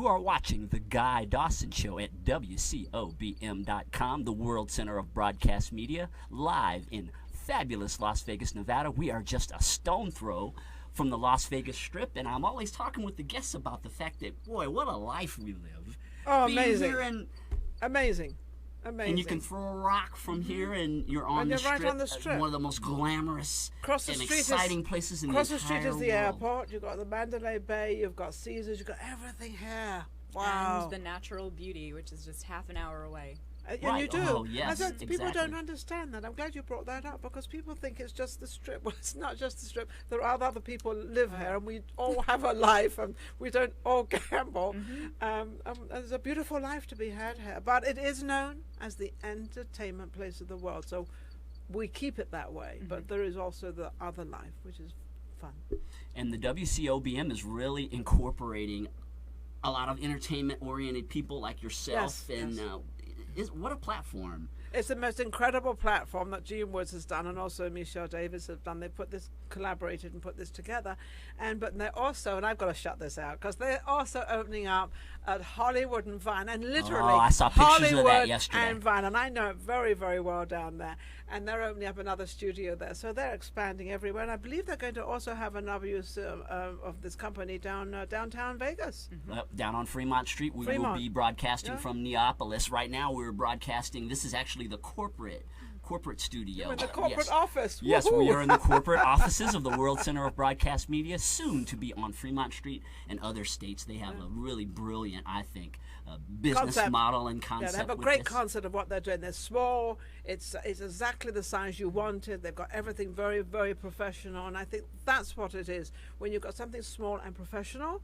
You are watching The Guy Dawson Show at WCOBM.com, the World Center of Broadcast Media, live in fabulous Las Vegas, Nevada. We are just a stone throw from the Las Vegas Strip, and I'm always talking with the guests about the fact that, boy, what a life we live. Oh, Being amazing. Here and, amazing. Amazing. And you can throw a rock from here, and you're on the right strip, on the strip. One of the most glamorous and exciting places in the entire world. Across the street is the airport. You've got the Mandalay Bay. You've got Caesars. You've got everything here. Wow. And the natural beauty, which is just half an hour away. And Right. you do. Oh, yes, People don't exactly. understand that. I'm glad you brought that up because people think it's just the strip. Well, it's not just the strip. There are other people who live here, and we all have a life, and we don't all gamble. There's a beautiful life to be had here, but it is known as the entertainment place of the world. So we keep it that way. But there is also the other life, which is fun. And the WCOBM is really incorporating a lot of entertainment-oriented people like yourself, Yes, and yes. what a platform. It's the most incredible platform that Gene Woods has done, and also Michelle Davis have done. They collaborated and put this together, but they're also, and I've got to shut this out because they're also opening up at Hollywood and Vine, and literally I saw pictures Hollywood of that yesterday. and Vine, and I know it very, very well down there. And they're opening up another studio there, so they're expanding everywhere. And I believe they're going to also have another use of this company downtown Vegas. Down on Fremont Street, we will be broadcasting from Neapolis. Right now, we're broadcasting. This is actually the corporate studio. You're in the corporate office. Yes, Woohoo! we are in the corporate offices of the World Center of Broadcast Media, soon to be on Fremont Street and other states. They have a really brilliant, I think, business model and concept. Yeah, they have a with great this. concept of what they're doing. They're small. It's exactly the size you wanted. They've got everything very, very professional, and I think that's what it is. When you've got something small and professional,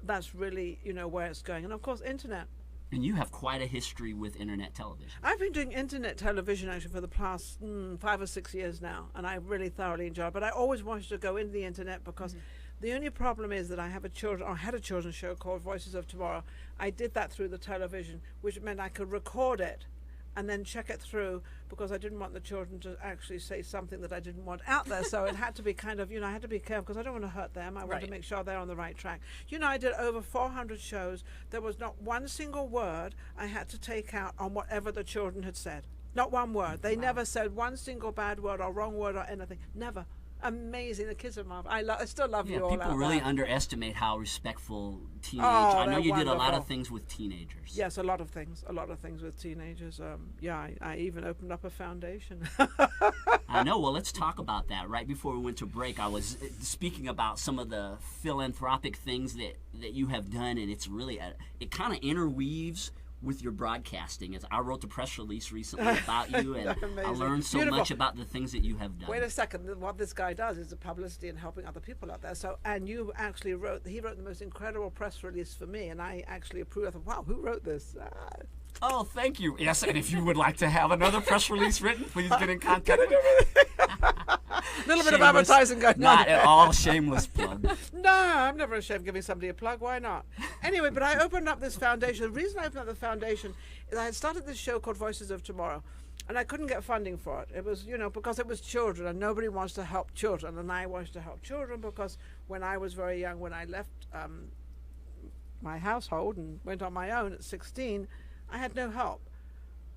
that's really where it's going. And of course, internet. And you have quite a history with internet television. I've been doing internet television actually for the past 5 or 6 years now, and I really thoroughly enjoy it. But I always wanted to go into the internet because the only problem is that I had a children's show called Voices of Tomorrow. I did that through the television, which meant I could record it and then check it through because I didn't want the children to actually say something that I didn't want out there. So it had to be kind of, I had to be careful because I don't want to hurt them. I want to make sure they're on the right track. I did over 400 shows. There was not one single word I had to take out on whatever the children had said. Not one word. They never said one single bad word or wrong word or anything. Never. Amazing. The kids are marvelous. I still love you all. People really underestimate how respectful teenagers. I know you did a lot of things with teenagers. Yes, a lot of things with teenagers. I even opened up a foundation. I know. Well, let's talk about that. Right before we went to break, I was speaking about some of the philanthropic things that you have done, and it's really it kind of interweaves with your broadcasting. As I wrote the press release recently about you, and I learned so much about the things that you have done. Wait a second. What this guy does is the publicity and helping other people out there. So, and you actually he wrote the most incredible press release for me, and I actually approved. I thought, wow, who wrote this? Oh, thank you. Yes, and if you would like to have another press release written, please get in contact with A little bit of advertising going on. Not at all shameless plug. No, I'm never ashamed of giving somebody a plug. Why not? Anyway, but I opened up this foundation. The reason I opened up the foundation is I had started this show called Voices of Tomorrow, and I couldn't get funding for it. It was, because it was children, and nobody wants to help children, and I wanted to help children because when I was very young, when I left my household and went on my own at 16, I had no help.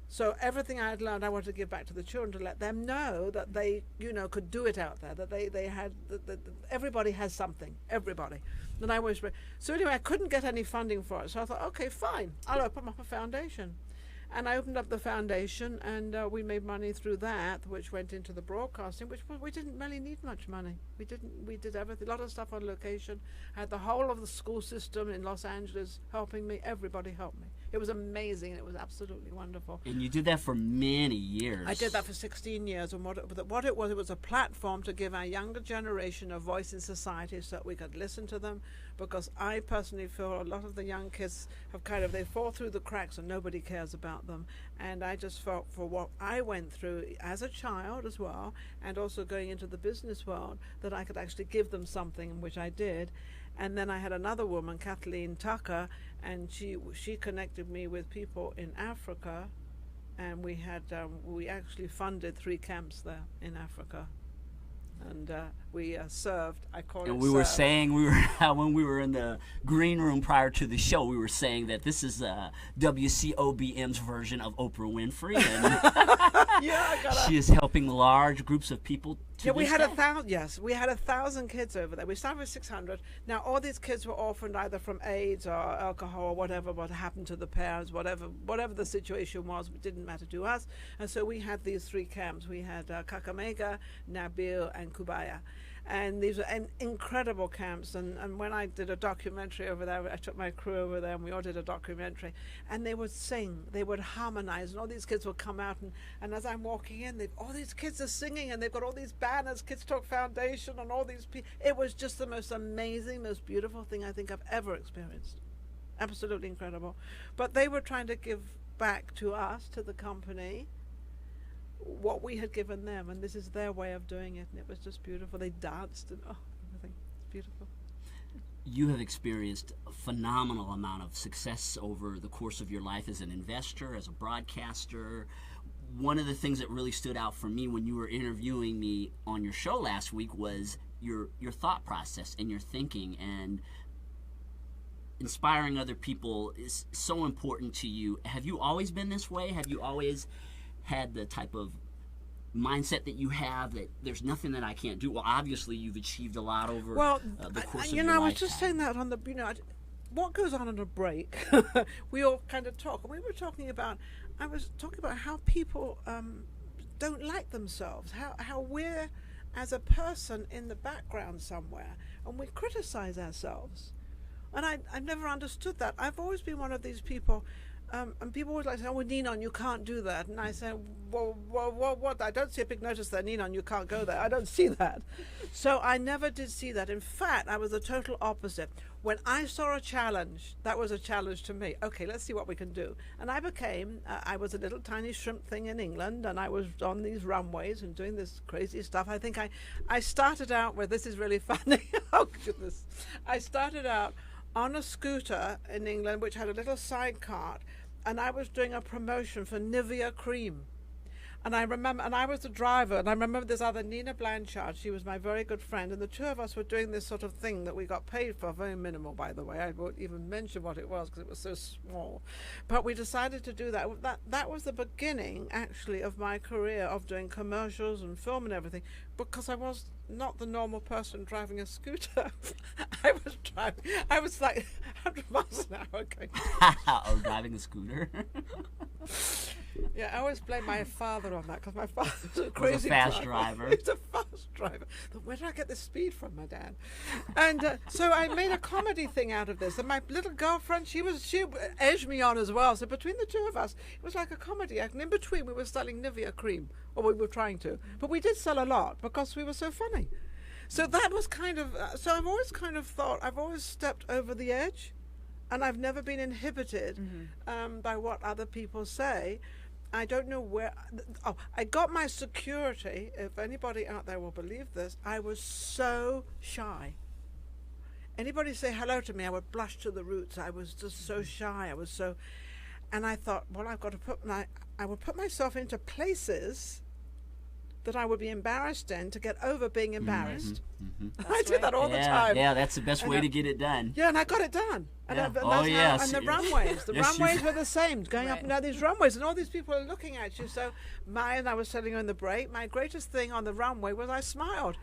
So everything I had learned, I wanted to give back to the children to let them know that they, could do it out there, that they had, that everybody has something, everybody. And I was, so anyway, I couldn't get any funding for it. So I thought, okay, fine, I'll open up a foundation. And I opened up the foundation, and we made money through that, which went into the broadcasting, which we didn't really need much money. We did everything, a lot of stuff on location. I had the whole of the school system in Los Angeles helping me. Everybody helped me. It was amazing. It was absolutely wonderful. And you did that for many years. I did that for 16 years. And what it was a platform to give our younger generation a voice in society so that we could listen to them. Because I personally feel a lot of the young kids have they fall through the cracks and nobody cares about them. And I just felt for what I went through as a child as well, and also going into the business world, that I could actually give them something, which I did. And then I had another woman, Kathleen Tucker, and she connected me with people in Africa, and we actually funded 3 camps there in Africa. And we served. I call it. And we were served. saying when we were in the green room prior to the show, we were saying that this is WCOBM's version of Oprah Winfrey, and Yeah, I got she is helping large groups of people. To Yeah, we this had day. 1,000. Yes, we had 1,000 kids over there. We started with 600. Now all these kids were orphaned either from AIDS or alcohol or whatever. What happened to the parents, whatever the situation was, it didn't matter to us. And so we had these 3 camps. We had Kakamega, Nabil, and Kubaya. And these were incredible camps. And when I did a documentary over there, I took my crew over there and we all did a documentary. And they would sing, they would harmonize, and all these kids would come out. And as I'm walking in, all these kids are singing, and they've got all these banners, Kids Talk Foundation, and all these people. It was just the most amazing, most beautiful thing I think I've ever experienced. Absolutely incredible. But they were trying to give back to us, to the company, what we had given them, and this is their way of doing it, and it was just beautiful. They danced and everything. It's beautiful. You have experienced a phenomenal amount of success over the course of your life as an investor, as a broadcaster. One of the things that really stood out for me when you were interviewing me on your show last week was your thought process and your thinking, and inspiring other people is so important to you. Have you always been this way? Have you always had the type of mindset that you have, that there's nothing that I can't do? Well, obviously you've achieved a lot over the course of your life. I was just saying that on the, what goes on a break, we all kind of talk. And we were talking about, I was talking about how people don't like themselves, how we're, as a person, in the background somewhere, and we criticize ourselves. And I've never understood that. I've always been one of these people. And people always like to say, "Oh, Ninon, you can't do that." And I say, well, what? I don't see a big notice there, Ninon, you can't go there. I don't see that. So I never did see that. In fact, I was the total opposite. When I saw a challenge, that was a challenge to me. Okay, let's see what we can do. And I was a little tiny shrimp thing in England, and I was on these runways and doing this crazy stuff. I think I started out with, this is really funny. Oh, goodness. I started out on a scooter in England, which had a little side cart, and I was doing a promotion for Nivea cream. And I remember, and I was the driver, and I remember this other Nina Blanchard, she was my very good friend, and the two of us were doing this sort of thing that we got paid for, very minimal, by the way. I won't even mention what it was because it was so small. But we decided to do that. That was the beginning, actually, of my career of doing commercials and film and everything, because I was not the normal person driving a scooter. I was like 100 miles an hour going. Or driving a scooter. Yeah, I always blame my father on that, because my father was a crazy driver. He was a fast driver. Where did I get this speed from, my dad? And so I made a comedy thing out of this. And my little girlfriend, she edged me on as well. So between the two of us, it was like a comedy act. And in between, we were selling Nivea cream, or we were trying to. But we did sell a lot because we were so funny. So that was kind of, so I've always kind of thought, I've always stepped over the edge. And I've never been inhibited by what other people say. I don't know where. I got my security. If anybody out there will believe this, I was so shy. Anybody say hello to me, I would blush to the roots. I was just so shy. And I thought, well, I would put myself into places that I would be embarrassed in to get over being embarrassed. I did that all the time. Yeah, that's the best way to get it done. Yeah, and I got it done. And Yeah. and the runways. The Yes, runways were the same, going up Right. and down these runways, and all these people are looking at you. So and I was telling you in the break, my greatest thing on the runway was I smiled.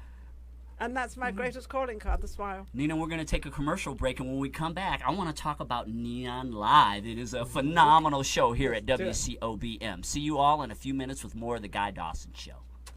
And that's my greatest calling card, the smile. Ninon, we're going to take a commercial break, and when we come back, I want to talk about Ninon Live. It is a phenomenal show here at WCOBM. See you all in a few minutes with more of The Guy Dawson Show.